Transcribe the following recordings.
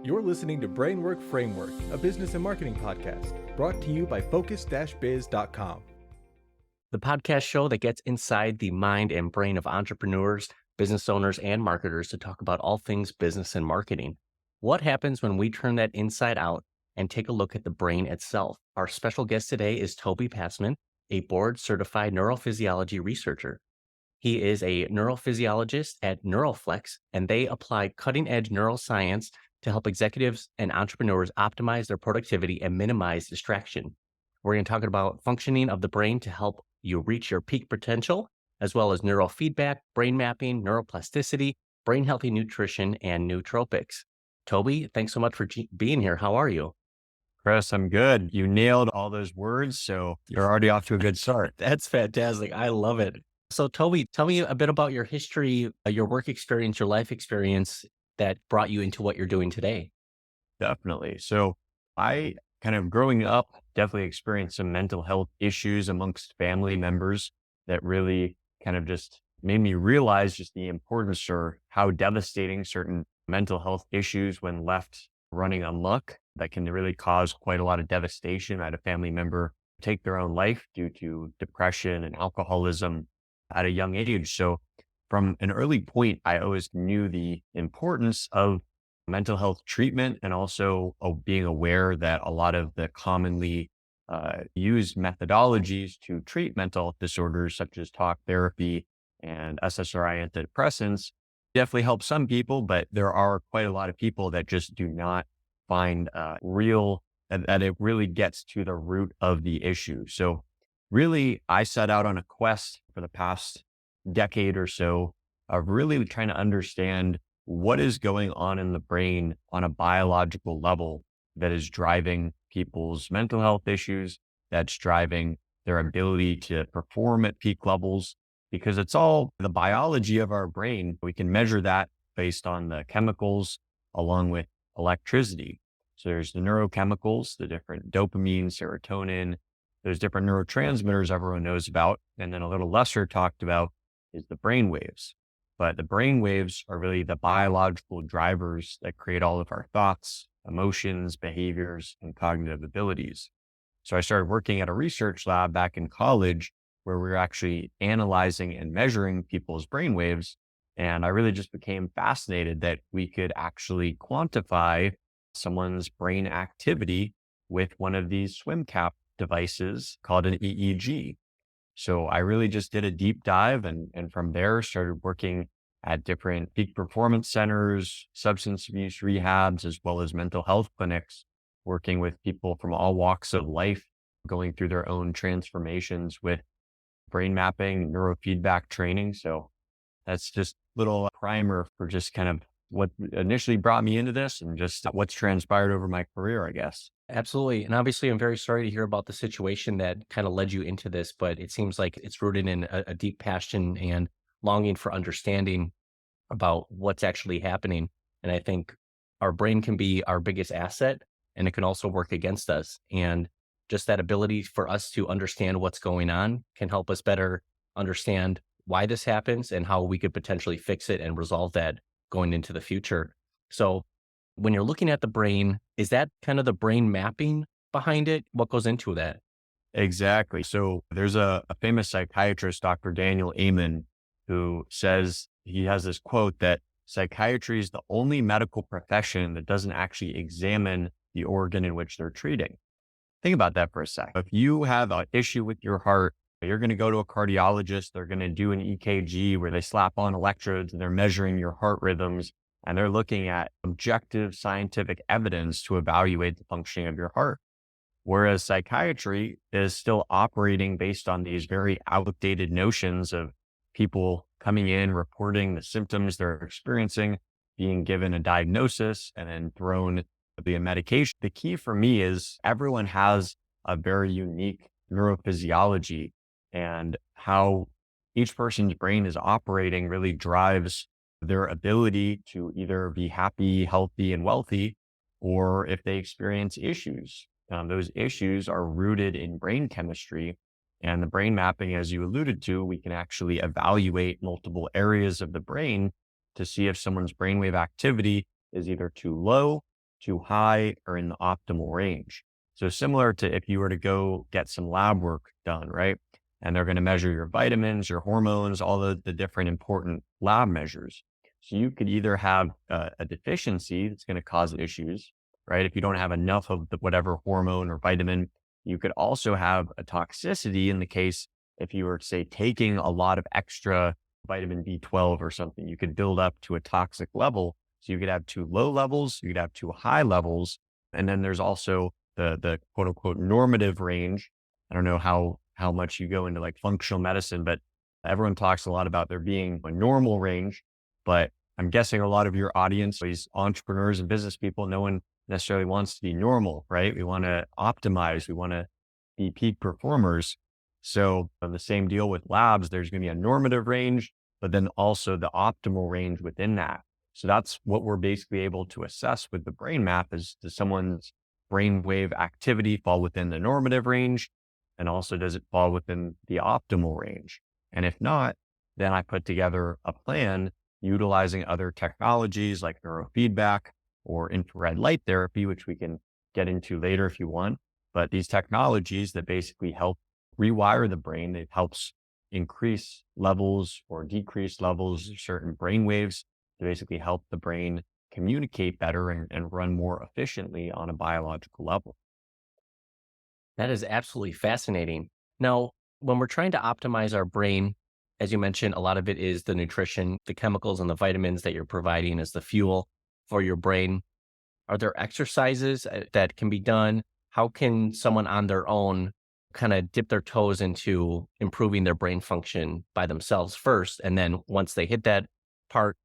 You're listening to Brainwork Framework, a business and marketing podcast, brought to you by focus-biz.com. The podcast show that gets inside the mind and brain of entrepreneurs, business owners, and marketers to talk about all things business and marketing. What happens when we turn that inside out and take a look at the brain itself? Our special guest today is Toby Pasman, a board-certified neurophysiology researcher. He is a neurophysiologist at Neuroflex, and they apply cutting-edge neuroscience to help executives and entrepreneurs optimize their productivity and minimize distraction. We're going to talk about functioning of the brain to help you reach your peak potential, as well as neurofeedback, brain mapping, neuroplasticity, brain healthy nutrition, and nootropics. Toby, thanks so much for being here. How are you? Chris, I'm good. You nailed all those words, so you're already off to a good start. That's fantastic. I love it. So Toby, tell me a bit about your history, your work experience, your life experience that brought you into what you're doing today. Definitely. So I growing up, definitely experienced some mental health issues amongst family members that really just made me realize just the importance or how devastating certain mental health issues when left running amok that can really cause quite a lot of devastation. I had a family member take their own life due to depression and alcoholism at a young age. So from an early point, I always knew the importance of mental health treatment and also being aware that a lot of the commonly used methodologies to treat mental health disorders, such as talk therapy and SSRI antidepressants, definitely help some people, but there are quite a lot of people that just do not find that it really gets to the root of the issue. So really, I set out on a quest for the past decade or so of really trying to understand what is going on in the brain on a biological level that is driving people's mental health issues, that's driving their ability to perform at peak levels, because it's all the biology of our brain. We can measure that based on the chemicals along with electricity. So there's the neurochemicals, the different dopamine, serotonin, those different neurotransmitters everyone knows about. And then a little lesser talked about is the brain waves. But the brain waves are really the biological drivers that create all of our thoughts, emotions, behaviors, and cognitive abilities. So I started working at a research lab back in college where we were actually analyzing and measuring people's brain waves. And I really just became fascinated that we could actually quantify someone's brain activity with one of these swim cap devices called an EEG. So I really just did a deep dive and from there started working at different peak performance centers, substance abuse rehabs, as well as mental health clinics, working with people from all walks of life, going through their own transformations with brain mapping, neurofeedback training. So that's just a little primer for just what initially brought me into this and just what's transpired over my career, I guess. Absolutely. And obviously, I'm very sorry to hear about the situation that kind of led you into this, but it seems like it's rooted in a deep passion and longing for understanding about what's actually happening. And I think our brain can be our biggest asset, and it can also work against us. And just that ability for us to understand what's going on can help us better understand why this happens and how we could potentially fix it and resolve that going into the future. So when you're looking at the brain, is that kind of the brain mapping behind it? What goes into that? Exactly. So there's a famous psychiatrist, Dr. Daniel Amen, who says, he has this quote that psychiatry is the only medical profession that doesn't actually examine the organ in which they're treating. Think about that for a sec. If you have an issue with your heart, you're going to go to a cardiologist, they're going to do an EKG where they slap on electrodes and they're measuring your heart rhythms. And they're looking at objective scientific evidence to evaluate the functioning of your heart. Whereas psychiatry is still operating based on these very outdated notions of people coming in, reporting the symptoms they're experiencing, being given a diagnosis, and then thrown the medication. The key for me is everyone has a very unique neurophysiology, and how each person's brain is operating really drives their ability to either be happy, healthy, and wealthy, or if they experience issues. Those issues are rooted in brain chemistry, and the brain mapping, as you alluded to, we can actually evaluate multiple areas of the brain to see if someone's brainwave activity is either too low too high, or in the optimal range. So similar to if you were to go get some lab work done, right? And they're going to measure your vitamins, your hormones, all the different important lab measures. So you could either have a deficiency that's going to cause issues, right? If you don't have enough of whatever hormone or vitamin, you could also have a toxicity in the case if you were, say, taking a lot of extra vitamin B12 or something, you could build up to a toxic level. So you could have too low levels, you could have too high levels. And then there's also the quote unquote normative range. I don't know how much you go into like functional medicine, but everyone talks a lot about there being a normal range. But I'm guessing a lot of your audience, these entrepreneurs and business people, no one necessarily wants to be normal, right? We want to optimize, we want to be peak performers. So the same deal with labs, there's going to be a normative range, but then also the optimal range within that. So that's what we're basically able to assess with the brain map is, does someone's brainwave activity fall within the normative range? And also, does it fall within the optimal range? And if not, then I put together a plan utilizing other technologies like neurofeedback or infrared light therapy, which we can get into later if you want. But these technologies that basically help rewire the brain, it helps increase levels or decrease levels of certain brain waves to basically help the brain communicate better and run more efficiently on a biological level. That is absolutely fascinating. Now, when we're trying to optimize our brain, as you mentioned, a lot of it is the nutrition, the chemicals and the vitamins that you're providing as the fuel for your brain. Are there exercises that can be done? How can someone on their own kind of dip their toes into improving their brain function by themselves first? And then once they hit that part,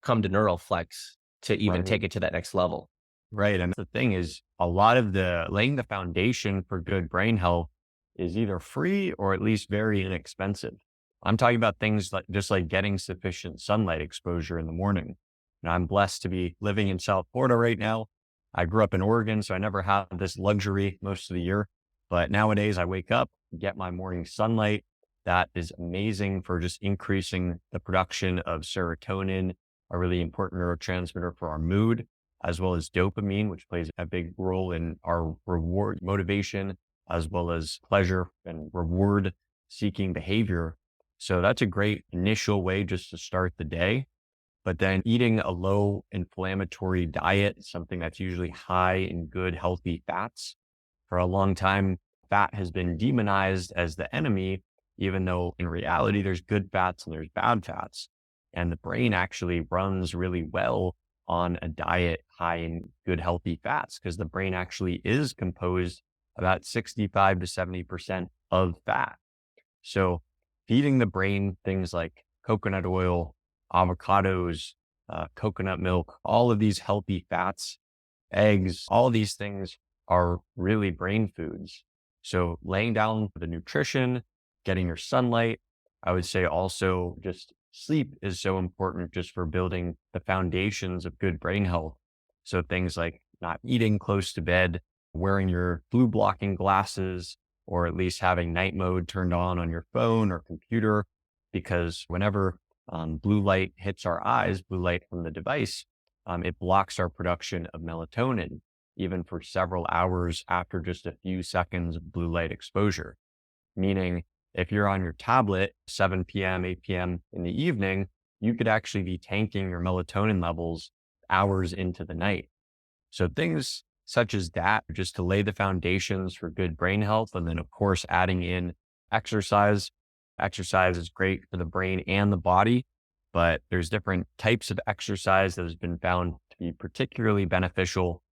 come to Neuroflex to even Right. take it to that next level. Right. And the thing is, a lot of the laying the foundation for good brain health is either free or at least very inexpensive. I'm talking about things like just like getting sufficient sunlight exposure in the morning. And I'm blessed to be living in South Florida right now. I grew up in Oregon, so I never had this luxury most of the year. But nowadays I wake up, get my morning sunlight. That is amazing for just increasing the production of serotonin, a really important neurotransmitter for our mood, as well as dopamine, which plays a big role in our reward motivation, as well as pleasure and reward seeking behavior. So that's a great initial way just to start the day. But then eating a low inflammatory diet, something that's usually high in good, healthy fats. For a long time, fat has been demonized as the enemy, even though in reality, there's good fats and there's bad fats. And the brain actually runs really well on a diet high in good, healthy fats because the brain actually is composed about 65 to 70% of fat. So feeding the brain things like coconut oil, avocados, coconut milk, all of these healthy fats, eggs, all these things are really brain foods. So laying down the nutrition, getting your sunlight, I would say also just sleep is so important just for building the foundations of good brain health. So things like not eating close to bed, wearing your blue blocking glasses, or at least having night mode turned on your phone or computer, because whenever blue light hits our eyes, blue light from the device, it blocks our production of melatonin, even for several hours after just a few seconds of blue light exposure. Meaning, if you're on your tablet 7 p.m., 8 p.m. in the evening, you could actually be tanking your melatonin levels hours into the night. So things such as that, just to lay the foundations for good brain health. And then, of course, adding in exercise. Exercise is great for the brain and the body, but there's different types of exercise that has been found to be particularly beneficial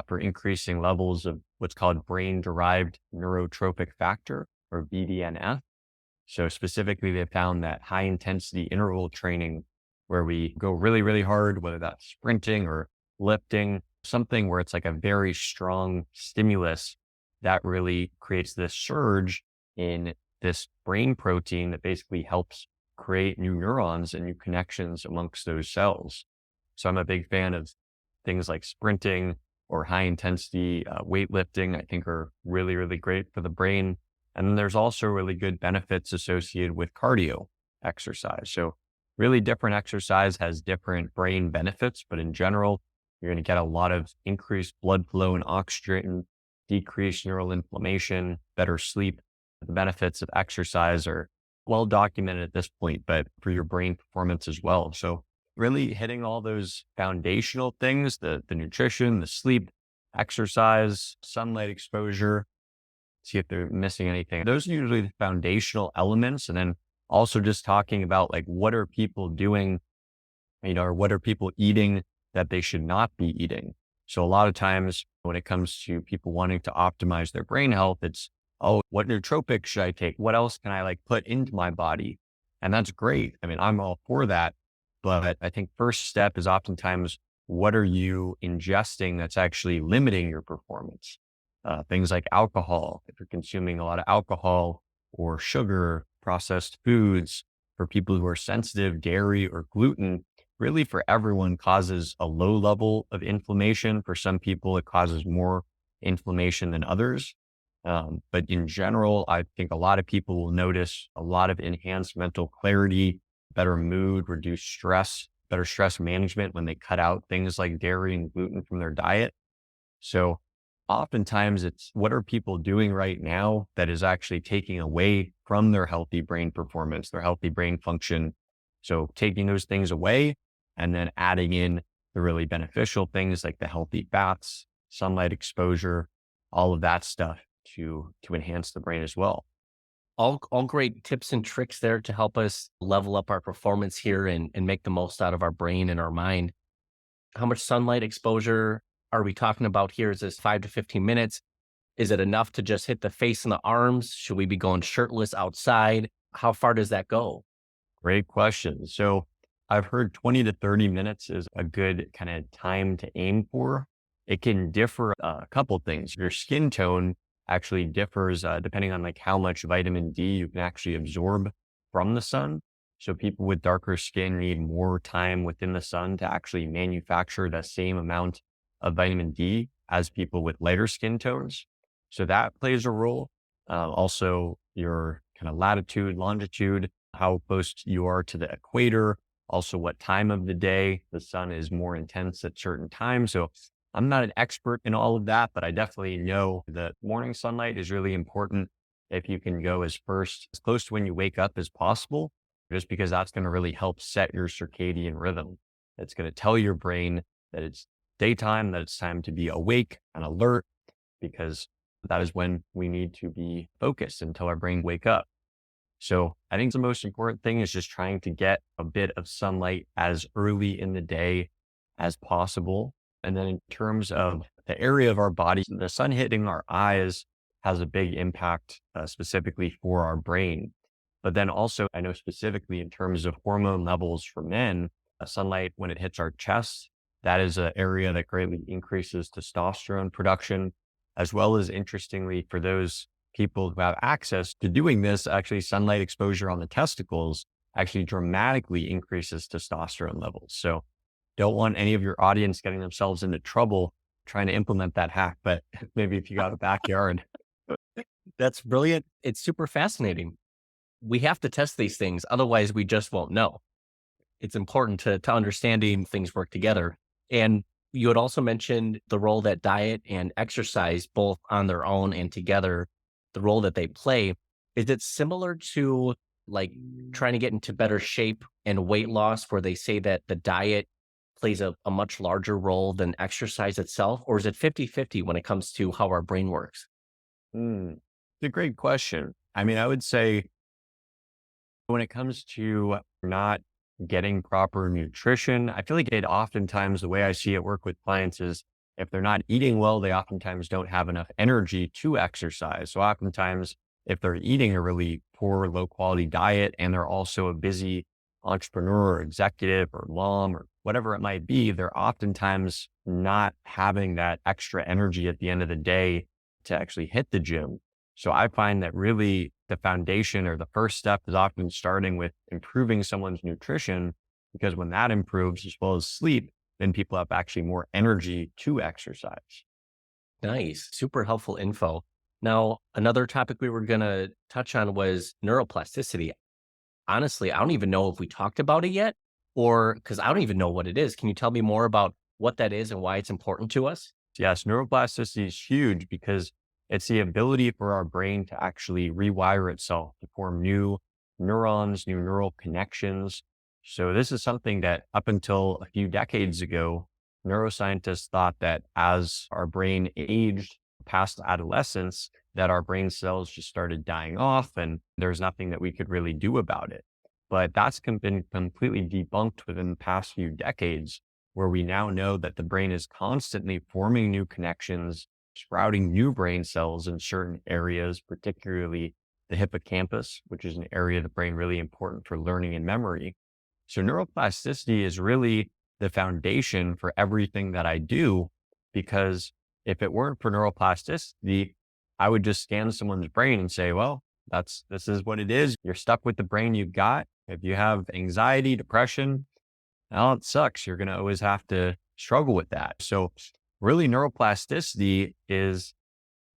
for increasing levels of what's called brain-derived neurotrophic factor, or BDNF. So specifically, they found that high intensity interval training where we go really, really hard, whether that's sprinting or lifting, something where it's like a very strong stimulus that really creates this surge in this brain protein that basically helps create new neurons and new connections amongst those cells. So I'm a big fan of things like sprinting or high intensity weightlifting. I think are really, really great for the brain. And then there's also really good benefits associated with cardio exercise. So really different exercise has different brain benefits, but in general, You're going to get a lot of increased blood flow and oxygen, decreased neural inflammation, better sleep. The benefits of exercise are well documented at this point, but for your brain performance as well. So really hitting all those foundational things, the nutrition, the sleep, exercise, sunlight exposure, see if they're missing anything. Those are usually the foundational elements. And then also just talking about like, what are people doing, or what are people eating that they should not be eating? So a lot of times when it comes to people wanting to optimize their brain health, it's, oh, what nootropics should I take? What else can I like put into my body? And that's great. I mean, I'm all for that. But I think first step is oftentimes, what are you ingesting that's actually limiting your performance? Things like alcohol, if you're consuming a lot of alcohol or sugar, processed foods, for people who are sensitive, dairy or gluten, really for everyone causes a low level of inflammation. For some people, it causes more inflammation than others. But in general, I think a lot of people will notice a lot of enhanced mental clarity, better mood, reduced stress, better stress management when they cut out things like dairy and gluten from their diet. So oftentimes it's, what are people doing right now that is actually taking away from their healthy brain performance, their healthy brain function? So taking those things away and then adding in the really beneficial things like the healthy fats, sunlight exposure, all of that stuff to enhance the brain as well. All great tips and tricks there to help us level up our performance here and make the most out of our brain and our mind. How much sunlight exposure are we talking about here? Is this 5 to 15 minutes? Is it enough to just hit the face and the arms? Should we be going shirtless outside? How far does that go? Great question. So I've heard 20 to 30 minutes is a good kind of time to aim for. It can differ a couple things. Your skin tone actually differs depending on like how much vitamin D you can actually absorb from the sun. So people with darker skin need more time within the sun to actually manufacture the same amount of vitamin D as people with lighter skin tones. So that plays a role. Also your kind of latitude, longitude, how close you are to the equator, also what time of the day the sun is more intense at certain times. So I'm not an expert in all of that, but I definitely know that morning sunlight is really important. If you can go as close to when you wake up as possible, just because that's going to really help set your circadian rhythm. It's going to tell your brain that it's daytime, that it's time to be awake and alert, because that is when we need to be focused until our brain wake up. So I think the most important thing is just trying to get a bit of sunlight as early in the day as possible. And then in terms of the area of our body, the sun hitting our eyes has a big impact specifically for our brain. But then also, I know specifically in terms of hormone levels for men, sunlight, when it hits our chest, that is an area that greatly increases testosterone production, as well as, interestingly, for those people who have access to doing this, actually sunlight exposure on the testicles actually dramatically increases testosterone levels. So don't want any of your audience getting themselves into trouble trying to implement that hack, but maybe if you got a backyard. That's brilliant. It's super fascinating. We have to test these things. Otherwise, we just won't know. It's important to understanding things work together. And you had also mentioned the role that diet and exercise, both on their own and together, the role that they play. Is it similar to like trying to get into better shape and weight loss, where they say that the diet plays a much larger role than exercise itself? Or is it 50-50 when it comes to how our brain works? It's a great question. I mean, I would say when it comes to not getting proper nutrition, I feel like oftentimes the way I see it work with clients is if they're not eating well, they oftentimes don't have enough energy to exercise. So oftentimes if they're eating a really poor, low quality diet, and they're also a busy entrepreneur or executive or mom or whatever it might be, they're oftentimes not having that extra energy at the end of the day to actually hit the gym. So I find that really the foundation or the first step is often starting with improving someone's nutrition, because when that improves, as well as sleep, then people have actually more energy to exercise. Nice. Super helpful info. Now, another topic we were going to touch on was neuroplasticity. Honestly, I don't even know if we talked about it yet, or because I don't even know what it is. Can you tell me more about what that is and why it's important to us? Yes, neuroplasticity is huge because it's the ability for our brain to actually rewire itself to form new neurons, new neural connections. So this is something that up until a few decades ago, neuroscientists thought that as our brain aged past adolescence, that our brain cells just started dying off and there's nothing that we could really do about it. But that's been completely debunked within the past few decades, where we now know that the brain is constantly forming new connections, sprouting new brain cells in certain areas, particularly the hippocampus, which is an area of the brain really important for learning and memory. So neuroplasticity is really the foundation for everything that I do, because if it weren't for neuroplasticity, I would just scan someone's brain and say, well, this is what it is. You're stuck with the brain you've got. If you have anxiety, depression, well, it sucks. You're going to always have to struggle with that. So really neuroplasticity is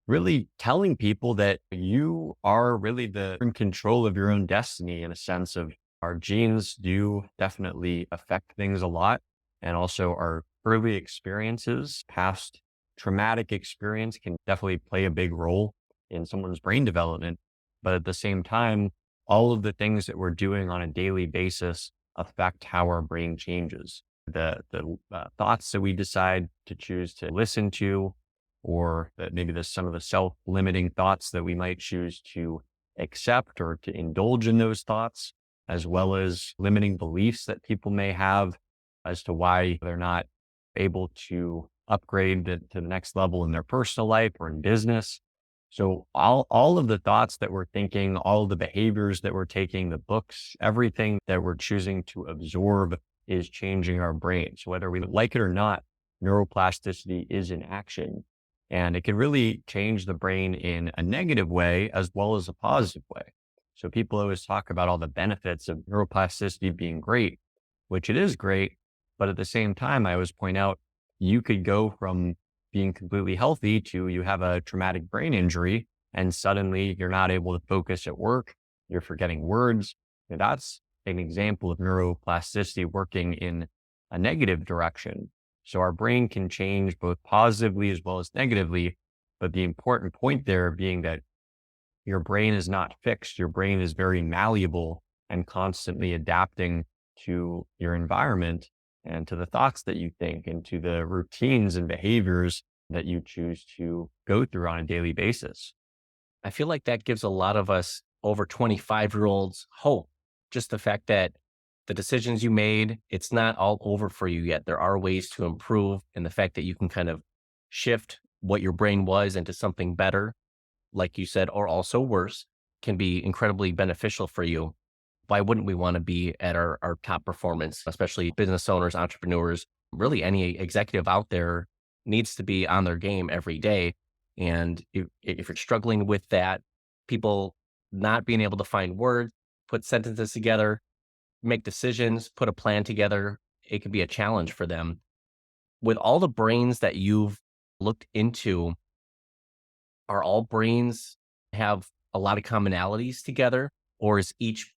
really telling people that you are really in control of your own destiny, in a sense of our genes do definitely affect things a lot. And also our early experiences, past traumatic experience can definitely play a big role in someone's brain development. But at the same time, all of the things that we're doing on a daily basis affect how our brain changes. The thoughts that we decide to choose to listen to, or that maybe some of the self-limiting thoughts that we might choose to accept or to indulge in those thoughts, as well as limiting beliefs that people may have as to why they're not able to upgrade to the next level in their personal life or in business. So all of the thoughts that we're thinking, all of the behaviors that we're taking, the books, everything that we're choosing to absorb is changing our brain. So whether we like it or not, neuroplasticity is in action, and it can really change the brain in a negative way as well as a positive way. So people always talk about all the benefits of neuroplasticity being great, which it is great. But at the same time, I always point out, you could go from being completely healthy to you have a traumatic brain injury and suddenly you're not able to focus at work. You're forgetting words. And that's an example of neuroplasticity working in a negative direction. So our brain can change both positively as well as negatively. But the important point there being that your brain is not fixed. Your brain is very malleable and constantly adapting to your environment and to the thoughts that you think and to the routines and behaviors that you choose to go through on a daily basis. I feel like that gives a lot of us over 25-year-olds hope. Just the fact that the decisions you made, it's not all over for you yet. There are ways to improve. And the fact that you can kind of shift what your brain was into something better, like you said, or also worse, can be incredibly beneficial for you. Why wouldn't we want to be at our top performance, especially business owners, entrepreneurs, really any executive out there needs to be on their game every day. And if you're struggling with that, people not being able to find words, put sentences together, make decisions, put a plan together, it can be a challenge for them. With all the brains that you've looked into, are all brains have a lot of commonalities together, or is each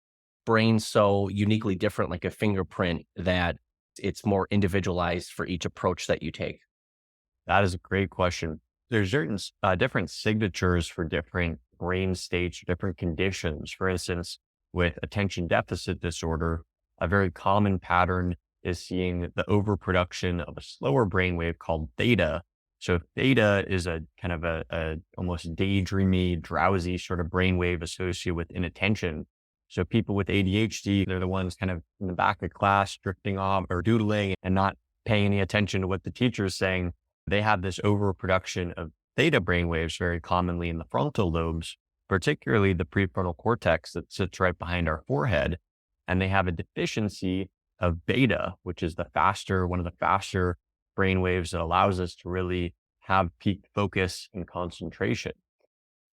brain so uniquely different, like a fingerprint, that it's more individualized for each approach that you take? That is a great question. There's certain different signatures for different brain states, different conditions. For instance, with attention deficit disorder, a very common pattern is seeing the overproduction of a slower brainwave called theta. So theta is a kind of a almost daydreamy, drowsy sort of brainwave associated with inattention. So people with ADHD, they're the ones kind of in the back of class, drifting off or doodling and not paying any attention to what the teacher is saying. They have this overproduction of theta brainwaves very commonly in the frontal lobes, particularly the prefrontal cortex that sits right behind our forehead. And they have a deficiency of beta, which is one of the faster brainwaves that allows us to really have peak focus and concentration.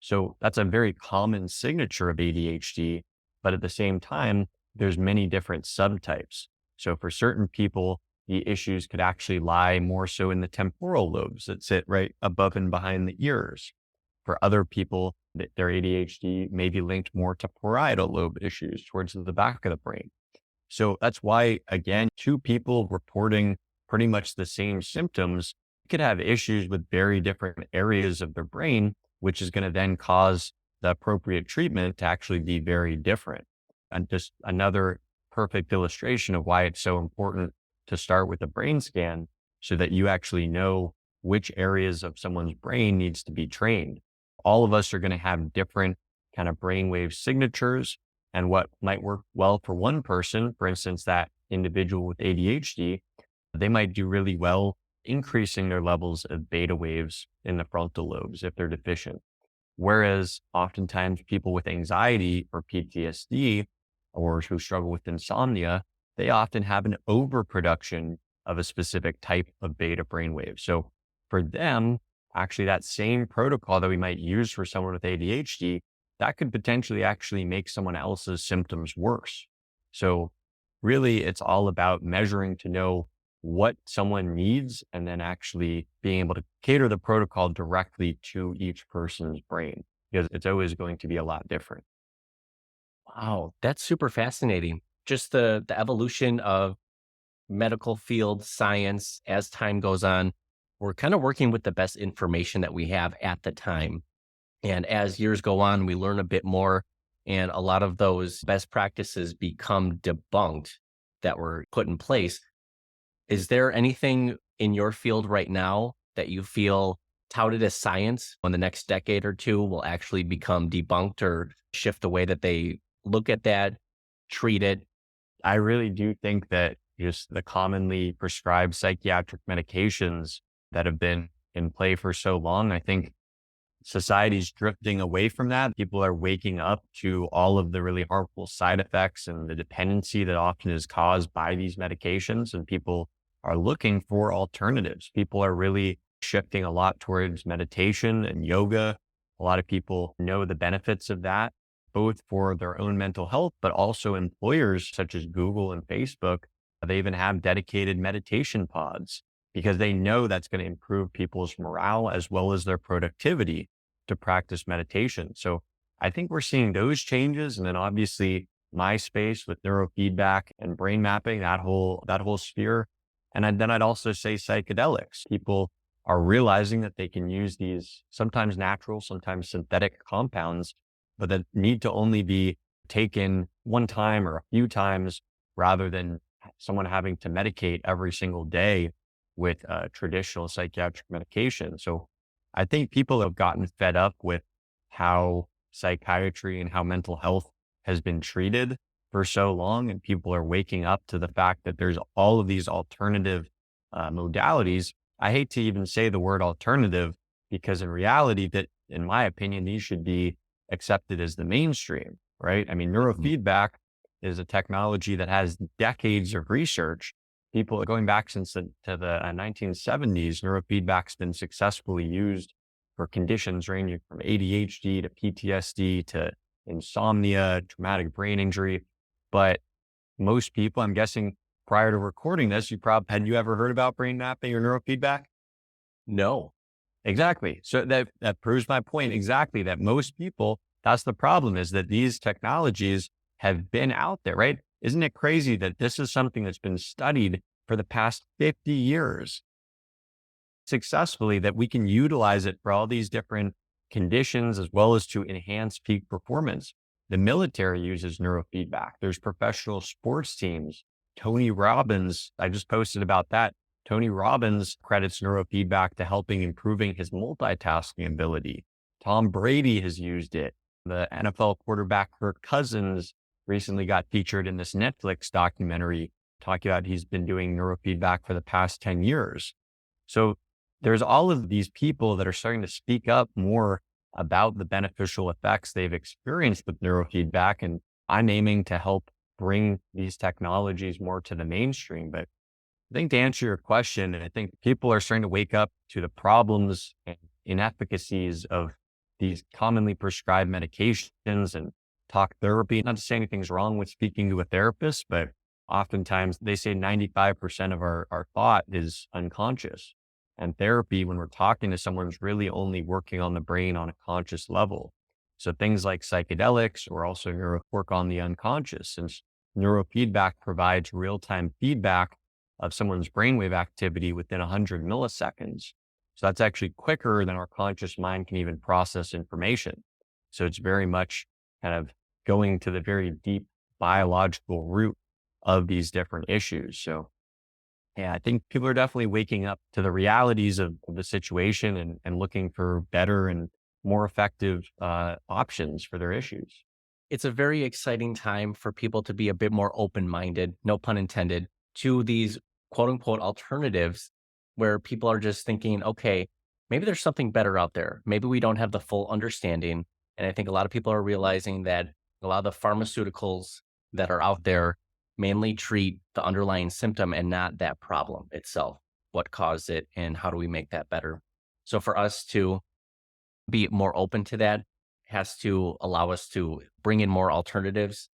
So that's a very common signature of ADHD, but at the same time, there's many different subtypes. So for certain people, the issues could actually lie more so in the temporal lobes that sit right above and behind the ears. For other people, their ADHD may be linked more to parietal lobe issues towards the back of the brain. So that's why, again, two people reporting pretty much the same symptoms could have issues with very different areas of their brain, which is going to then cause the appropriate treatment to actually be very different. And just another perfect illustration of why it's so important to start with a brain scan so that you actually know which areas of someone's brain needs to be trained. All of us are going to have different kind of brainwave signatures, and what might work well for one person, for instance, that individual with ADHD, they might do really well increasing their levels of beta waves in the frontal lobes if they're deficient. Whereas oftentimes people with anxiety or PTSD or who struggle with insomnia, they often have an overproduction of a specific type of beta brainwave. So for them, actually that same protocol that we might use for someone with ADHD, that could potentially actually make someone else's symptoms worse. So really it's all about measuring to know what someone needs and then actually being able to cater the protocol directly to each person's brain, because it's always going to be a lot different. Wow, that's super fascinating. Just the evolution of medical field science as time goes on. We're kind of working with the best information that we have at the time. And as years go on, we learn a bit more, and a lot of those best practices become debunked that were put in place. Is there anything in your field right now that you feel touted as science in the next decade or two will actually become debunked or shift the way that they look at that, treat it? I really do think that just the commonly prescribed psychiatric medications that have been in play for so long, I think society's drifting away from that. People are waking up to all of the really harmful side effects and the dependency that often is caused by these medications. And people are looking for alternatives. People are really shifting a lot towards meditation and yoga. A lot of people know the benefits of that, both for their own mental health, but also employers such as Google and Facebook. They even have dedicated meditation pods because they know that's going to improve people's morale as well as their productivity to practice meditation. So I think we're seeing those changes. And then obviously my space with neurofeedback and brain mapping, that whole sphere. And then I'd also say psychedelics. People are realizing that they can use these sometimes natural, sometimes synthetic compounds, but that need to only be taken one time or a few times rather than someone having to medicate every single day with traditional psychiatric medication. So I think people have gotten fed up with how psychiatry and how mental health has been treated for so long. And people are waking up to the fact that there's all of these alternative modalities. I hate to even say the word alternative because in reality, that in my opinion, these should be accepted as the mainstream, right? I mean, neurofeedback is a technology that has decades of research. People going back since the 1970s, neurofeedback's been successfully used for conditions ranging from ADHD to PTSD to insomnia, traumatic brain injury. But most people, I'm guessing prior to recording this, had you ever heard about brain mapping or neurofeedback? No. Exactly. So that proves my point exactly, that most people, that's the problem, is that these technologies have been out there, right? Isn't it crazy that this is something that's been studied for the past 50 years successfully, that we can utilize it for all these different conditions as well as to enhance peak performance? The military uses neurofeedback. There's professional sports teams. Tony Robbins, I just posted about that. Tony Robbins credits neurofeedback to helping improving his multitasking ability. Tom Brady has used it. The NFL quarterback Kirk Cousins recently got featured in this Netflix documentary talking about he's been doing neurofeedback for the past 10 years. So there's all of these people that are starting to speak up more about the beneficial effects they've experienced with neurofeedback. And I'm aiming to help bring these technologies more to the mainstream. But I think to answer your question, and I think people are starting to wake up to the problems and inefficacies of these commonly prescribed medications and talk therapy. Not to say anything's wrong with speaking to a therapist, but oftentimes they say 95% of our thought is unconscious. And therapy, when we're talking to someone, is really only working on the brain on a conscious level. So things like psychedelics or also work on the unconscious, since neurofeedback provides real-time feedback of someone's brainwave activity within 100 milliseconds. So that's actually quicker than our conscious mind can even process information. So it's very much kind of going to the very deep biological root of these different issues. So yeah, I think people are definitely waking up to the realities of the situation and looking for better and more effective options for their issues. It's a very exciting time for people to be a bit more open-minded, no pun intended, to these quote unquote alternatives where people are just thinking, okay, maybe there's something better out there. Maybe we don't have the full understanding. And I think a lot of people are realizing that a lot of the pharmaceuticals that are out there mainly treat the underlying symptom and not that problem itself. What caused it and how do we make that better? So for us to be more open to that has to allow us to bring in more alternatives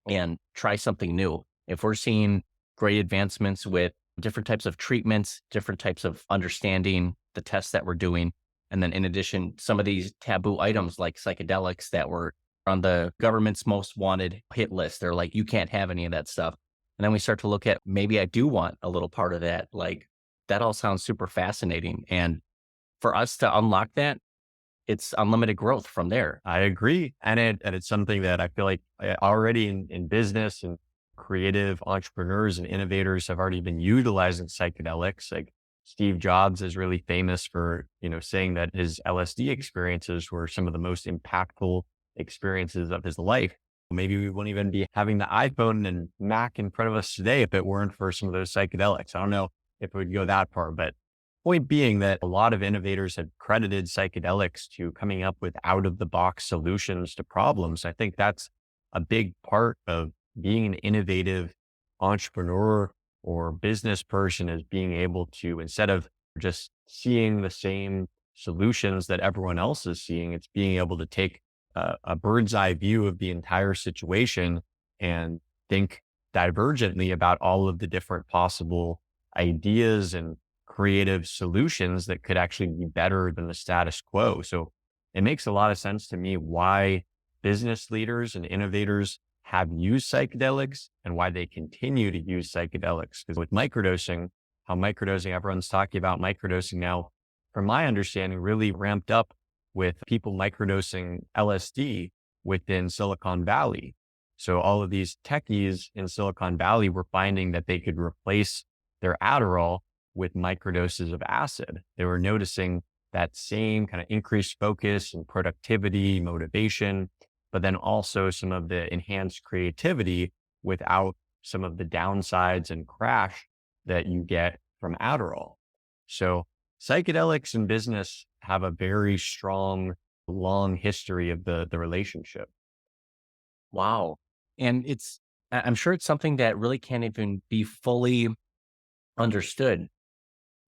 and try something new. If we're seeing great advancements with different types of treatments, different types of understanding the tests that we're doing, and then in addition, some of these taboo items like psychedelics that were on the government's most wanted hit list, they're like, you can't have any of that stuff. And then we start to look at maybe I do want a little part of that. Like that all sounds super fascinating. And for us to unlock that, it's unlimited growth from there. I agree. And it's something that I feel like already in business and creative entrepreneurs and innovators have already been utilizing psychedelics. Like Steve Jobs is really famous for, saying that his LSD experiences were some of the most impactful experiences of his life. Maybe we wouldn't even be having the iPhone and Mac in front of us today if it weren't for some of those psychedelics. I don't know if it would go that far, but point being that a lot of innovators have credited psychedelics to coming up with out of the box solutions to problems. I think that's a big part of being an innovative entrepreneur or business person, is being able to, instead of just seeing the same solutions that everyone else is seeing, it's being able to take a bird's eye view of the entire situation and think divergently about all of the different possible ideas and creative solutions that could actually be better than the status quo. So it makes a lot of sense to me why business leaders and innovators have used psychedelics and why they continue to use psychedelics. Because with microdosing, everyone's talking about microdosing now, from my understanding, really ramped up with people microdosing LSD within Silicon Valley. So all of these techies in Silicon Valley were finding that they could replace their Adderall with microdoses of acid. They were noticing that same kind of increased focus and productivity, motivation, but then also some of the enhanced creativity without some of the downsides and crash that you get from Adderall. So psychedelics and business have a very strong, long history of the relationship. Wow. And I'm sure it's something that really can't even be fully understood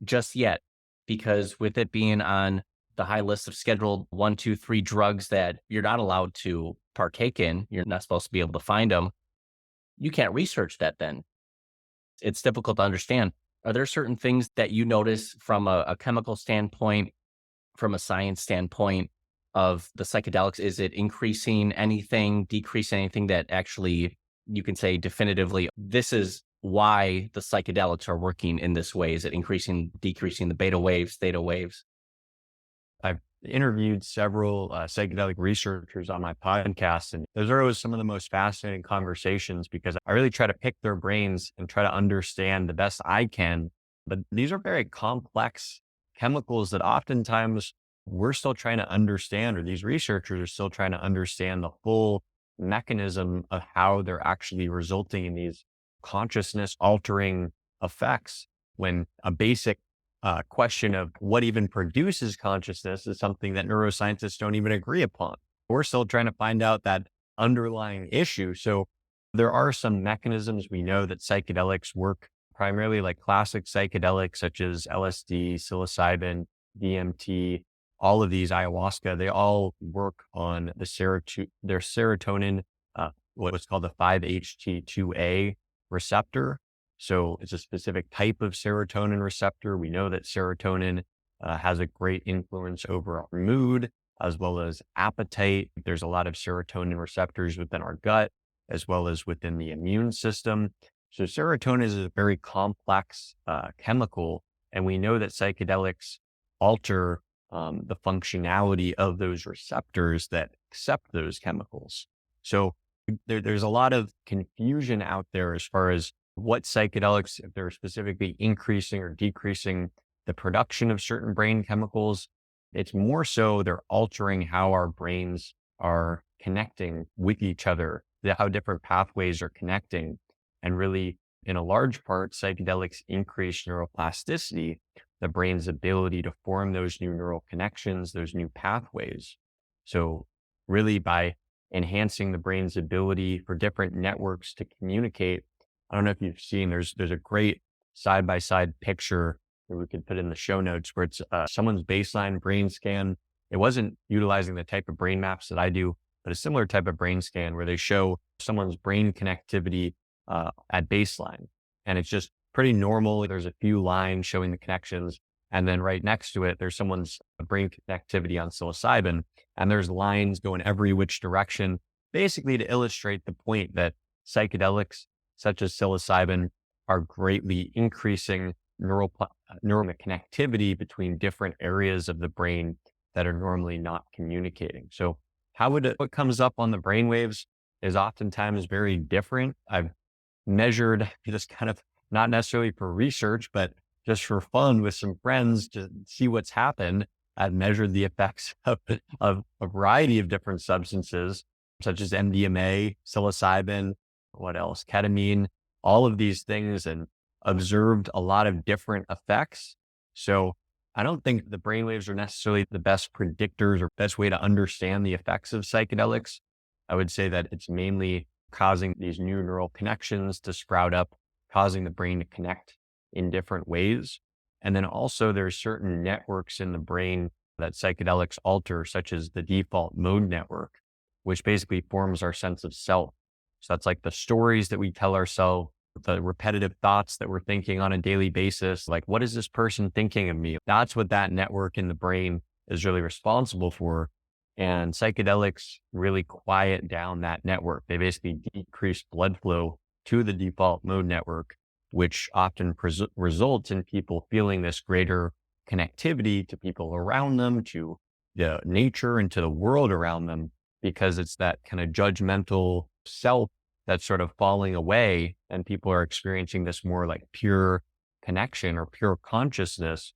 just yet, because with it being on the high list of scheduled 1, 2, 3 drugs that you're not allowed to partake in, you're not supposed to be able to find them. You can't research that then. It's difficult to understand. Are there certain things that you notice from a chemical standpoint, from a science standpoint of the psychedelics? Is it increasing anything, decreasing anything that actually you can say definitively, this is why the psychedelics are working in this way? Is it increasing, decreasing the beta waves, theta waves? I've interviewed several psychedelic researchers on my podcast, and those are always some of the most fascinating conversations because I really try to pick their brains and try to understand the best I can. But these are very complex chemicals that oftentimes we're still trying to understand, or these researchers are still trying to understand the full mechanism of how they're actually resulting in these consciousness altering effects, when a basic question of what even produces consciousness is something that neuroscientists don't even agree upon. We're still trying to find out that underlying issue. So there are some mechanisms we know that psychedelics work primarily, like classic psychedelics such as LSD, psilocybin, DMT, all of these, ayahuasca, they all work on their serotonin, what's called the 5-HT2A receptor. So it's a specific type of serotonin receptor. We know that serotonin has a great influence over our mood as well as appetite. There's a lot of serotonin receptors within our gut as well as within the immune system. So serotonin is a very complex chemical, and we know that psychedelics alter the functionality of those receptors that accept those chemicals. So there's a lot of confusion out there as far as what psychedelics, if they're specifically increasing or decreasing the production of certain brain chemicals. It's more so they're altering how our brains are connecting with each other, how different pathways are connecting. And really, in a large part, psychedelics increase neuroplasticity, the brain's ability to form those new neural connections, those new pathways. So really by enhancing the brain's ability for different networks to communicate. I don't know if you've seen, there's a great side-by-side picture that we could put in the show notes where it's someone's baseline brain scan. It wasn't utilizing the type of brain maps that I do, but a similar type of brain scan where they show someone's brain connectivity at baseline. And it's just pretty normal. There's a few lines showing the connections. And then right next to it, there's someone's brain connectivity on psilocybin. And there's lines going every which direction, basically to illustrate the point that psychedelics such as psilocybin are greatly increasing neural connectivity between different areas of the brain that are normally not communicating. So what comes up on the brain waves is oftentimes very different. I've measured, just kind of not necessarily for research, but just for fun with some friends to see what's happened. I've measured the effects of a variety of different substances, such as MDMA, psilocybin, what else, ketamine, all of these things, and observed a lot of different effects. So I don't think the brainwaves are necessarily the best predictors or best way to understand the effects of psychedelics. I would say that it's mainly causing these new neural connections to sprout up, causing the brain to connect in different ways. And then also there's certain networks in the brain that psychedelics alter, such as the default mode network, which basically forms our sense of self. So that's like the stories that we tell ourselves, the repetitive thoughts that we're thinking on a daily basis, like, what is this person thinking of me? That's what that network in the brain is really responsible for. And psychedelics really quiet down that network. They basically decrease blood flow to the default mode network, which often results in people feeling this greater connectivity to people around them, to the nature and to the world around them, because it's that kind of judgmental self that's sort of falling away, and people are experiencing this more like pure connection or pure consciousness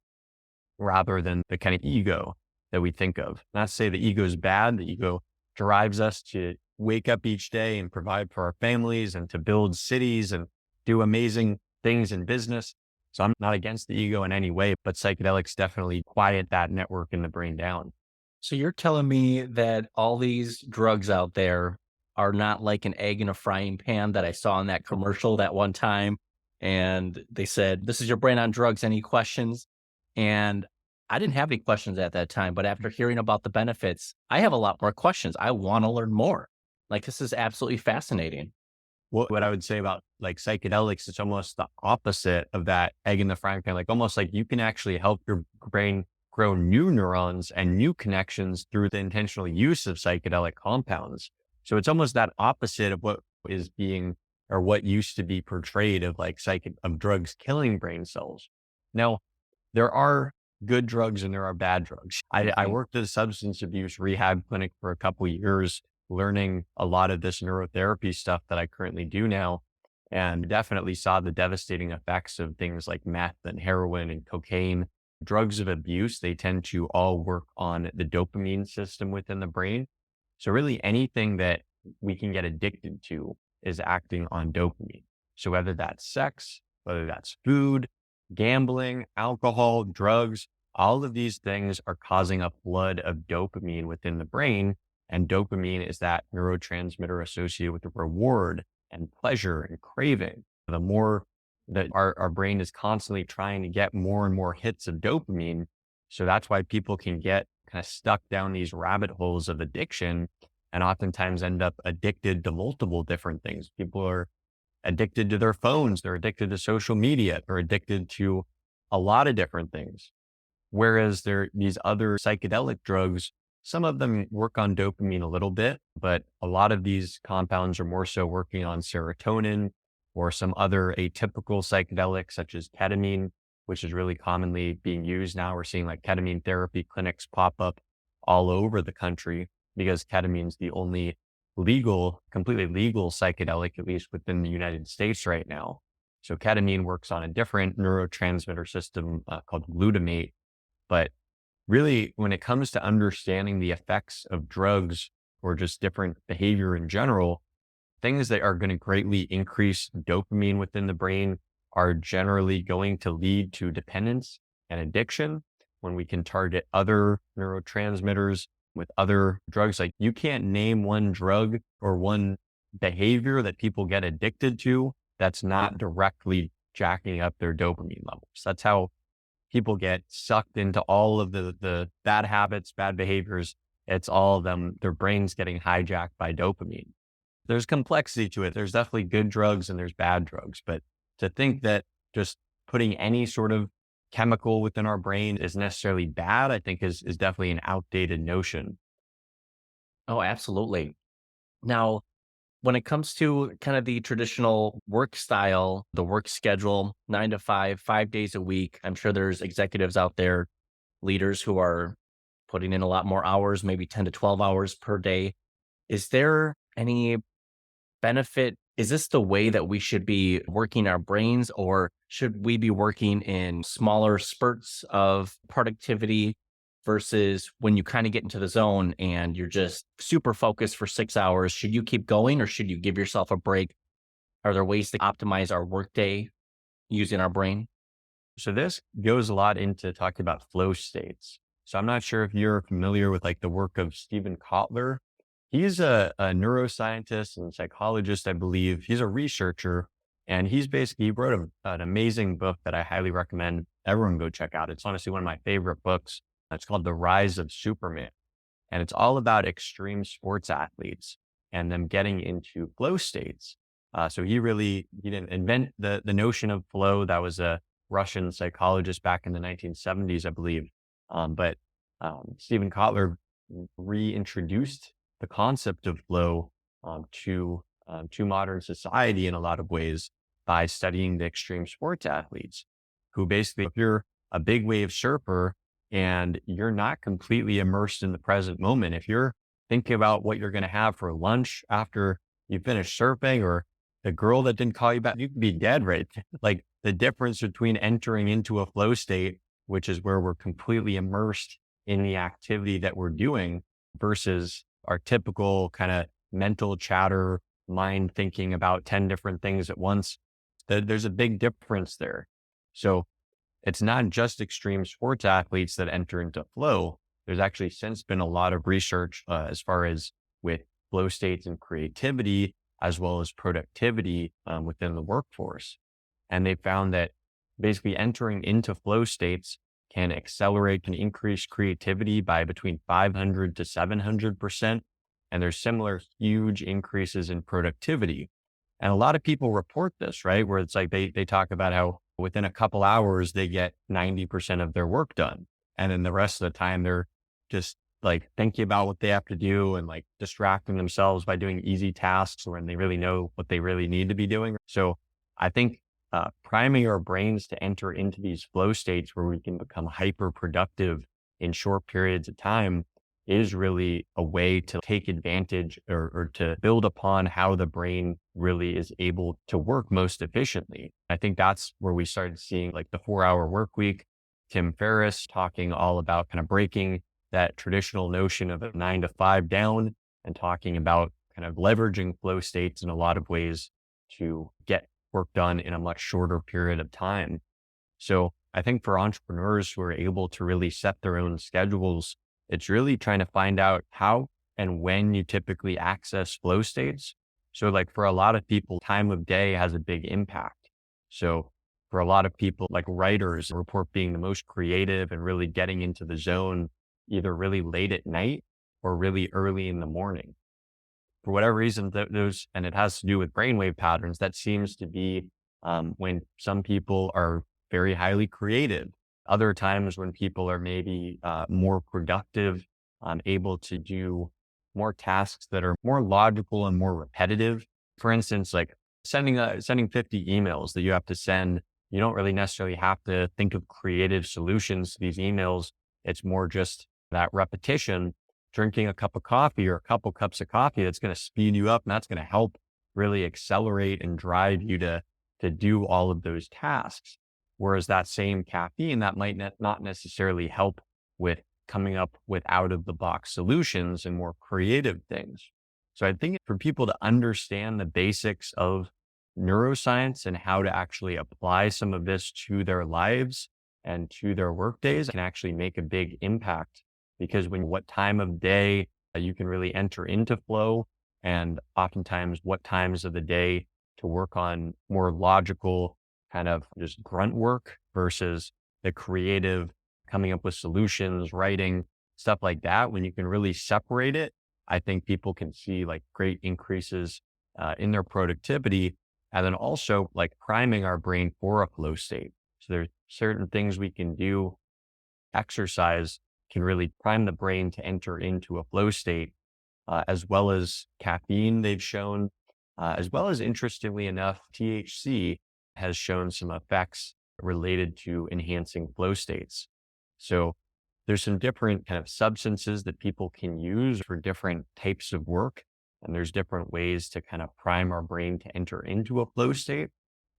rather than the kind of ego that we think of. Not to say the ego is bad. The ego drives us to wake up each day and provide for our families and to build cities and do amazing things in business. So I'm not against the ego in any way, but psychedelics definitely quiet that network in the brain down. So you're telling me that all these drugs out there are not like an egg in a frying pan that I saw in that commercial that one time. And they said, "This is your brain on drugs. Any questions?" And I didn't have any questions at that time, but after hearing about the benefits, I have a lot more questions. I want to learn more. Like, this is absolutely fascinating. What I would say about like psychedelics, it's almost the opposite of that egg in the frying pan. Like almost like you can actually help your brain grow new neurons and new connections through the intentional use of psychedelic compounds. So it's almost that opposite of what is being, or what used to be portrayed of like of drugs killing brain cells. Now, there are good drugs and there are bad drugs. I worked at a substance abuse rehab clinic for a couple of years, learning a lot of this neurotherapy stuff that I currently do now, and definitely saw the devastating effects of things like meth and heroin and cocaine. Drugs of abuse, they tend to all work on the dopamine system within the brain. So really anything that we can get addicted to is acting on dopamine. So whether that's sex, whether that's food, gambling, alcohol, drugs, all of these things are causing a flood of dopamine within the brain. And dopamine is that neurotransmitter associated with the reward and pleasure and craving. The more that our brain is constantly trying to get more and more hits of dopamine. So that's why people can get kind of stuck down these rabbit holes of addiction and oftentimes end up addicted to multiple different things. People are addicted to their phones. They're addicted to social media. They're addicted to a lot of different things. Whereas these other psychedelic drugs, some of them work on dopamine a little bit, but a lot of these compounds are more so working on serotonin or some other atypical psychedelics such as ketamine, which is really commonly being used now. We're seeing like ketamine therapy clinics pop up all over the country because ketamine is the only completely legal psychedelic, at least within the United States right now. So ketamine works on a different neurotransmitter system called glutamate. But really, when it comes to understanding the effects of drugs or just different behavior in general, things that are going to greatly increase dopamine within the brain are generally going to lead to dependence and addiction. When we can target other neurotransmitters with other drugs, like you can't name one drug or one behavior that people get addicted to that's not directly jacking up their dopamine levels. That's how people get sucked into all of the bad habits, bad behaviors. It's all of them, their brains getting hijacked by dopamine. There's complexity to it. There's definitely good drugs and there's bad drugs, but to think that just putting any sort of chemical within our brain is necessarily bad, I think is definitely an outdated notion. Oh, absolutely. Now, when it comes to kind of the traditional work style, the work schedule, 9 to 5, 5 days a week, I'm sure there's executives out there, leaders who are putting in a lot more hours, maybe 10 to 12 hours per day. Is there any benefit? Is this the way that we should be working our brains, or should we be working in smaller spurts of productivity versus when you kind of get into the zone and you're just super focused for 6 hours? Should you keep going or should you give yourself a break? Are there ways to optimize our workday using our brain? So this goes a lot into talking about flow states. So I'm not sure if you're familiar with like the work of Stephen Kotler. He's a neuroscientist and psychologist, I believe. He's a researcher, and he wrote an amazing book that I highly recommend everyone go check out. It's honestly one of my favorite books. It's called The Rise of Superman. And it's all about extreme sports athletes and them getting into flow states. So he didn't invent the notion of flow. That was a Russian psychologist back in the 1970s, I believe. But Stephen Kotler reintroduced the concept of flow to modern society in a lot of ways by studying the extreme sports athletes who basically, if you're a big wave surfer and you're not completely immersed in the present moment, if you're thinking about what you're going to have for lunch after you finish surfing, or the girl that didn't call you back, you could be dead, right? Like the difference between entering into a flow state, which is where we're completely immersed in the activity that we're doing, versus our typical kind of mental chatter, mind thinking about 10 different things at once. There's a big difference there. So it's not just extreme sports athletes that enter into flow. There's actually since been a lot of research as far as with flow states and creativity, as well as productivity within the workforce. And they found that basically entering into flow states can accelerate and increase creativity by between 500 to 700%. And there's similar huge increases in productivity. And a lot of people report this, right? Where it's like they talk about how within a couple hours, they get 90% of their work done. And then the rest of the time, they're just like thinking about what they have to do and like distracting themselves by doing easy tasks when they really know what they really need to be doing. So I think priming our brains to enter into these flow states where we can become hyper productive in short periods of time is really a way to take advantage or to build upon how the brain really is able to work most efficiently. I think that's where we started seeing like the 4-hour work week, Tim Ferriss talking all about kind of breaking that traditional notion of a 9 to 5 down and talking about kind of leveraging flow states in a lot of ways to get work done in a much shorter period of time. So I think for entrepreneurs who are able to really set their own schedules, it's really trying to find out how and when you typically access flow states. So like for a lot of people, time of day has a big impact. So for a lot of people, like writers report being the most creative and really getting into the zone, either really late at night or really early in the morning. For whatever reason, and it has to do with brainwave patterns, that seems to be when some people are very highly creative. Other times when people are maybe more productive, able to do more tasks that are more logical and more repetitive. For instance, like sending 50 emails that you have to send. You don't really necessarily have to think of creative solutions to these emails. It's more just that repetition, drinking a cup of coffee or a couple cups of coffee that's going to speed you up, and that's going to help really accelerate and drive you to do all of those tasks. Whereas that same caffeine, that might not necessarily help with coming up with out of the box solutions and more creative things. So I think for people to understand the basics of neuroscience and how to actually apply some of this to their lives and to their work days can actually make a big impact, because what time of day you can really enter into flow, and oftentimes what times of the day to work on more logical kind of just grunt work versus the creative coming up with solutions, writing, stuff like that. When you can really separate it, I think people can see like great increases in their productivity. And then also like priming our brain for a flow state. So there's certain things we can do. Exercise can really prime the brain to enter into a flow state, as well as caffeine, they've shown, as well as, interestingly enough, THC has shown some effects related to enhancing flow states. So there's some different kind of substances that people can use for different types of work. And there's different ways to kind of prime our brain to enter into a flow state.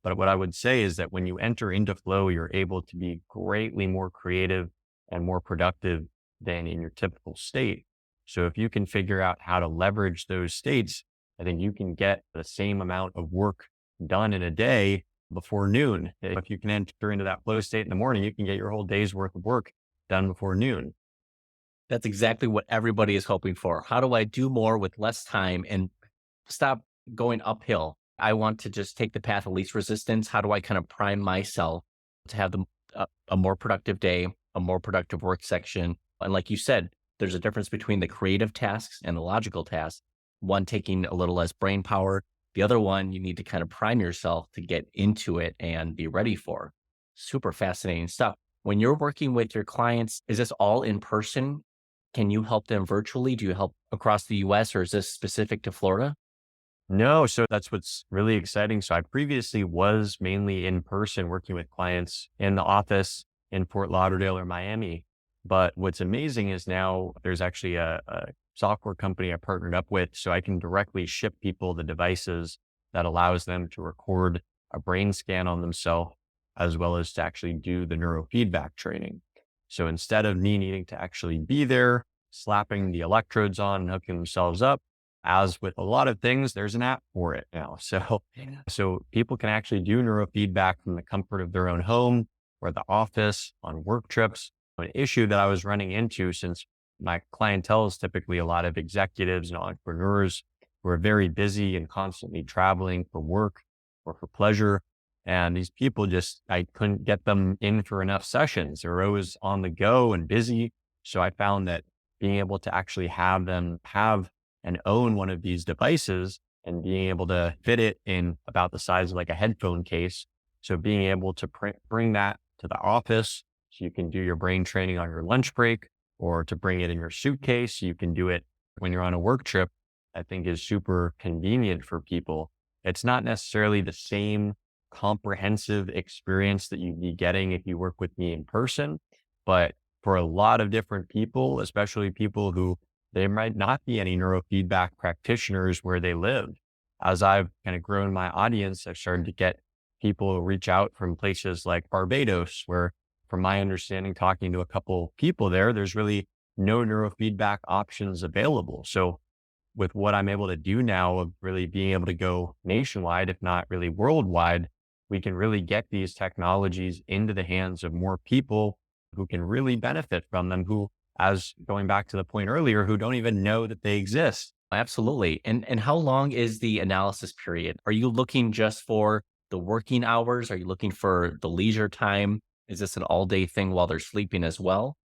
But what I would say is that when you enter into flow, you're able to be greatly more creative and more productive than in your typical state. So if you can figure out how to leverage those states, I think you can get the same amount of work done in a day before noon. If you can enter into that flow state in the morning, you can get your whole day's worth of work done before noon. That's exactly what everybody is hoping for. How do I do more with less time and stop going uphill? I want to just take the path of least resistance. How do I kind of prime myself to have a more productive day, a more productive work section? And like you said, there's a difference between the creative tasks and the logical tasks. One taking a little less brain power. The other one, you need to kind of prime yourself to get into it and be ready for. Super fascinating stuff. When you're working with your clients, is this all in person? Can you help them virtually? Do you help across the US, or is this specific to Florida? No, so that's what's really exciting. So I previously was mainly in person working with clients in the office in Fort Lauderdale or Miami. But what's amazing is now there's actually a software company I partnered up with, so I can directly ship people the devices that allows them to record a brain scan on themselves, as well as to actually do the neurofeedback training. So instead of me needing to actually be there, slapping the electrodes on and hooking themselves up, as with a lot of things, there's an app for it now. So people can actually do neurofeedback from the comfort of their own home or the office, on work trips. An issue that I was running into, since my clientele is typically a lot of executives and entrepreneurs who are very busy and constantly traveling for work or for pleasure. And these people I couldn't get them in for enough sessions. They're always on the go and busy. So I found that being able to actually have them have and own one of these devices and being able to fit it in about the size of like a headphone case. So being able to bring that to the office, so you can do your brain training on your lunch break, or to bring it in your suitcase, so you can do it when you're on a work trip, I think is super convenient for people. It's not necessarily the same comprehensive experience that you'd be getting if you work with me in person, but for a lot of different people, especially people who they might not be any neurofeedback practitioners where they live. As I've kind of grown my audience, I've started to get people reach out from places like Barbados, where, from my understanding, talking to a couple people there's really no neurofeedback options available. So with what I'm able to do now of really being able to go nationwide, if not really worldwide, we can really get these technologies into the hands of more people who can really benefit from them, who, as going back to the point earlier, who don't even know that they exist. Absolutely. And how long is the analysis period? Are you looking just for the working hours? Are you looking for the leisure time? Is this an all-day thing while they're sleeping as well?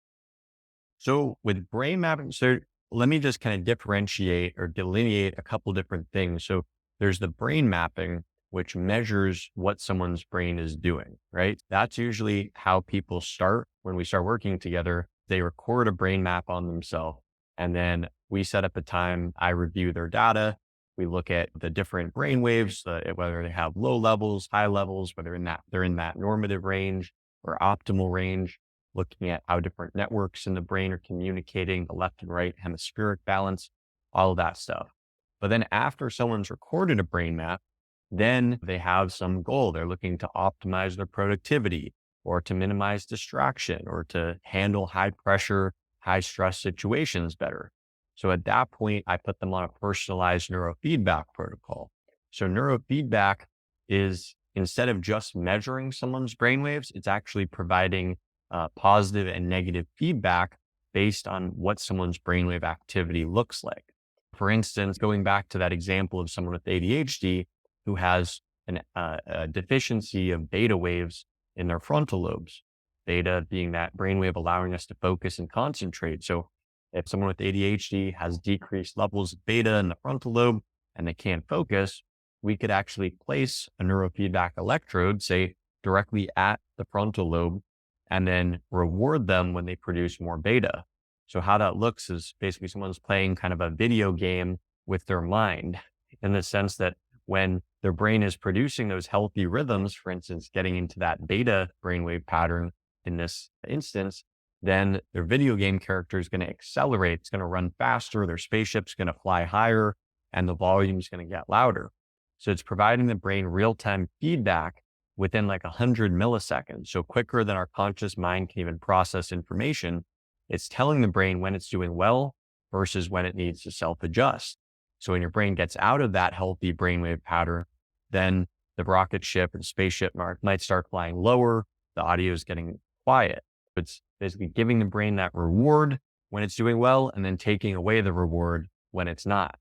So with brain mapping, so let me just kind of differentiate or delineate a couple different things. So there's the brain mapping, which measures what someone's brain is doing, right? That's usually how people start when we start working together. They record a brain map on themselves, and then we set up a time. I review their data. We look at the different brain waves, whether they have low levels, high levels, whether they're in that normative range or optimal range, looking at how different networks in the brain are communicating, the left and right hemispheric balance, all of that stuff. But then after someone's recorded a brain map, then they have some goal. They're looking to optimize their productivity or to minimize distraction or to handle high pressure, high stress situations better. So at that point, I put them on a personalized neurofeedback protocol. So neurofeedback is, instead of just measuring someone's brainwaves, it's actually providing positive and negative feedback based on what someone's brainwave activity looks like. For instance, going back to that example of someone with ADHD who has a deficiency of beta waves in their frontal lobes, beta being that brainwave allowing us to focus and concentrate. So if someone with ADHD has decreased levels of beta in the frontal lobe and they can't focus, we could actually place a neurofeedback electrode, say directly at the frontal lobe, and then reward them when they produce more beta. So how that looks is basically someone's playing kind of a video game with their mind, in the sense that when their brain is producing those healthy rhythms, for instance, getting into that beta brainwave pattern in this instance, then their video game character is going to accelerate. It's going to run faster. Their spaceship's going to fly higher and the volume is going to get louder. So it's providing the brain real-time feedback within like 100 milliseconds. So quicker than our conscious mind can even process information. It's telling the brain when it's doing well versus when it needs to self-adjust. So when your brain gets out of that healthy brainwave pattern, then the rocket ship and spaceship might start flying lower. The audio is getting quiet. It's basically giving the brain that reward when it's doing well and then taking away the reward when it's not.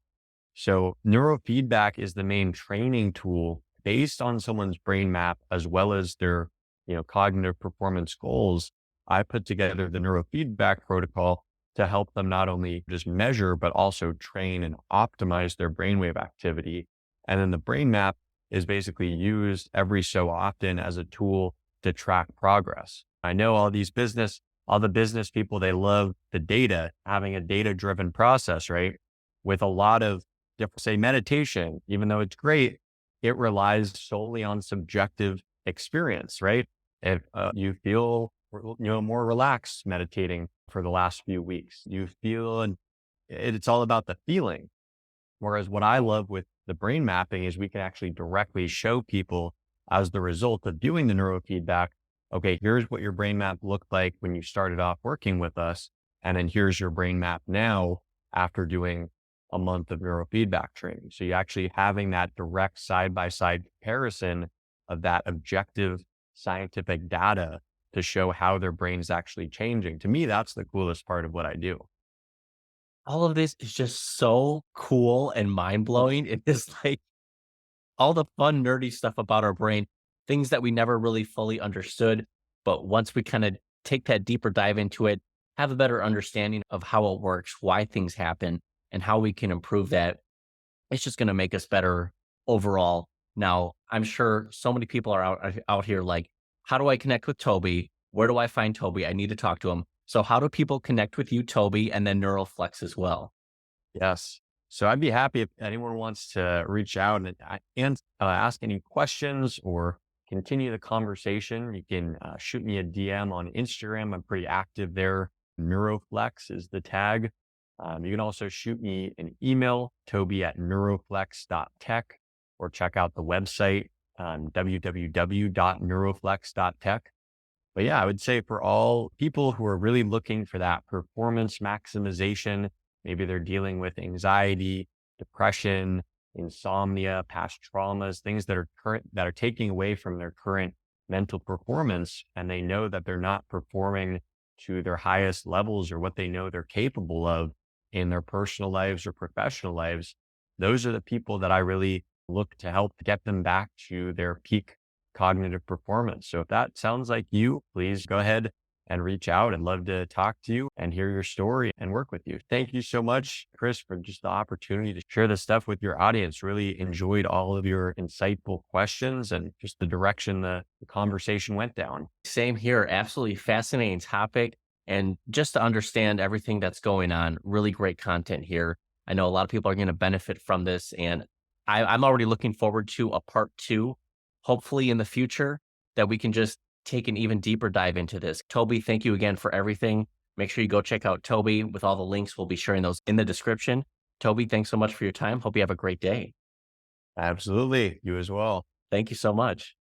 So neurofeedback is the main training tool based on someone's brain map as well as their, cognitive performance goals. I put together the neurofeedback protocol to help them not only just measure, but also train and optimize their brainwave activity. And then the brain map is basically used every so often as a tool to track progress. I know all the business people, they love the data, having a data-driven process, right? With a lot of different, say meditation, even though it's great, it relies solely on subjective experience, right? If you feel, more relaxed meditating for the last few weeks, you feel, and it's all about the feeling. Whereas what I love with the brain mapping is we can actually directly show people as the result of doing the neurofeedback, okay, here's what your brain map looked like when you started off working with us. And then here's your brain map now after doing a month of neurofeedback training. So you actually having that direct side-by-side comparison of that objective scientific data to show how their brain is actually changing. To me, that's the coolest part of what I do. All of this is just so cool and mind blowing. It is like all the fun, nerdy stuff about our brain, things that we never really fully understood. But once we kind of take that deeper dive into it, have a better understanding of how it works, why things happen, and how we can improve that, it's just going to make us better overall. Now, I'm sure so many people are out here like, how do I connect with Toby? Where do I find Toby? I need to talk to him. So how do people connect with you, Toby, and then Neuroflex as well? Yes. So I'd be happy if anyone wants to reach out and ask any questions or continue the conversation. You can shoot me a DM on Instagram. I'm pretty active there. Neuroflex is the tag. You can also shoot me an email, toby@neuroflex.tech, or check out the website, www.neuroflex.tech. But yeah, I would say for all people who are really looking for that performance maximization, maybe they're dealing with anxiety, depression, insomnia, past traumas, things that are taking away from their current mental performance, and they know that they're not performing to their highest levels or what they know they're capable of in their personal lives or professional lives. Those are the people that I really look to help get them back to their peak cognitive performance. So if that sounds like you, please go ahead and reach out. I'd love to talk to you and hear your story and work with you. Thank you so much, Chris, for just the opportunity to share this stuff with your audience. Really enjoyed all of your insightful questions and just the direction the conversation went down. Same here. Absolutely fascinating topic. And just to understand everything that's going on, really great content here. I know a lot of people are going to benefit from this, and I'm already looking forward to a part 2, hopefully in the future, that we can just take an even deeper dive into this. Toby, thank you again for everything. Make sure you go check out Toby with all the links. We'll be sharing those in the description. Toby, thanks so much for your time. Hope you have a great day. Absolutely. You as well. Thank you so much.